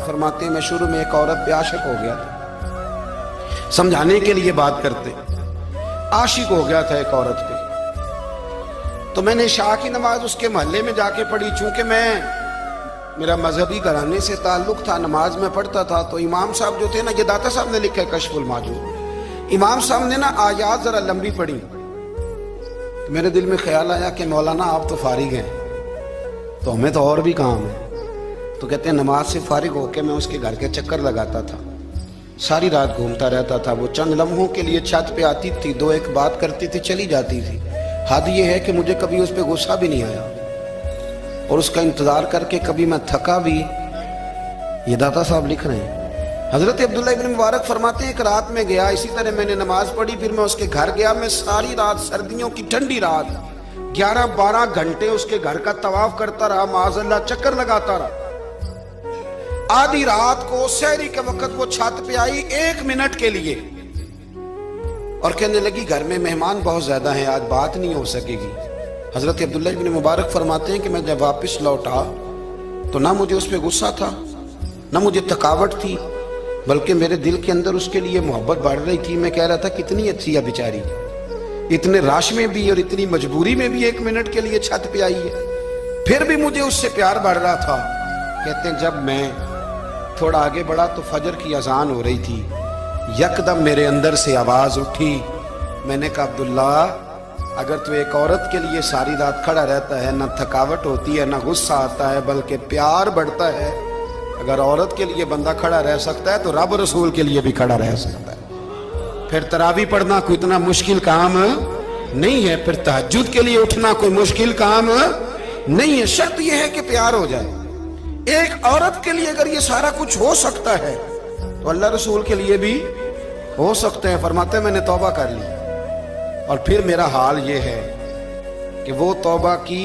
फरमाते हैं मैं शुरू में एक औरत पे आशिक हो गया था, समझाने के लिए बात करते, आशिक हो गया था एक औरत पे। तो मैंने इशा की नमाज उसके महल्ले में जाके पढ़ी। चूंकि मेरा मजहबी घराने से ताल्लुक था, नमाज में पढ़ता था, तो इमाम साहब जो थे ना, ये दाता साहब ने लिखा है कशफुल माजूद, इमाम साहब ने ना आयात जरा लंबी पढ़ी। तो मेरे दिल में ख्याल आया कि मौलाना आप तो फारिग हैं, तो हमें तो और भी काम है। तो कहते हैं नमाज से फारिग होकर मैं उसके घर के चक्कर लगाता था, सारी रात घूमता रहता था। वो चंद लम्हों के लिए छत पे आती थी, दो एक बात करती थी, चली जाती थी। हद ये है कि मुझे कभी उस पर गुस्सा भी नहीं आया, और उसका इंतजार करके कभी मैं थका भी। ये दाता साहब लिख रहे हैं। हजरत अब्दुल्ला इब्न मुबारक फरमाते हैं एक रात में गया, इसी तरह मैंने नमाज पढ़ी, फिर मैं उसके घर गया। मैं सारी रात, सर्दियों की ठंडी रात, 11-12 घंटे उसके घर का तवाफ करता रहा, माज़अल्लाह चक्कर लगाता रहा। आधी रात को सहरी के वक्त वो छत पे आई 1 मिनट के लिए, और कहने लगी घर में मेहमान बहुत ज्यादा हैं, आज बात नहीं हो सकेगी। हजरत अब्दुल्ला इब्न मुबारक फरमाते हैं कि मैं जब वापस लौटा तो ना मुझे उस पर गुस्सा था, ना मुझे थकावट थी, बल्कि मेरे दिल के अंदर उसके लिए मोहब्बत बढ़ रही थी। मैं कह रहा था कितनी अच्छी है बेचारी, इतने राश में भी और इतनी मजबूरी में भी 1 मिनट के लिए छत पे आई है, फिर भी मुझे उससे प्यार बढ़ रहा था। कहते हैं जब मैं थोड़ा आगे बढ़ा तो फजर की अजान हो रही थी, यकदम मेरे अंदर से आवाज उठी। मैंने कहा अब्दुल्ला, अगर तू एक औरत के लिए सारी रात खड़ा रहता है, ना थकावट होती है, ना गुस्सा आता है, बल्कि प्यार बढ़ता है, अगर औरत के लिए बंदा खड़ा रह सकता है तो रब रसूल के लिए भी खड़ा रह सकता है। फिर तरावी पढ़ना कोई इतना मुश्किल काम नहीं है, फिर तहज्जुद के लिए उठना कोई मुश्किल काम नहीं है। शर्त यह है कि प्यार हो जाए। एक औरत के लिए अगर ये सारा कुछ हो सकता है तो अल्लाह रसूल के लिए भी हो सकते हैं। फरमाते मैंने तौबा कर ली, और फिर मेरा हाल ये है कि वो तौबा की,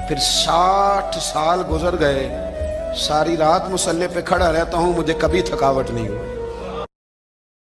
फिर 60 साल गुजर गए, सारी रात मुसल्ले पे खड़ा रहता हूं, मुझे कभी थकावट नहीं हुई।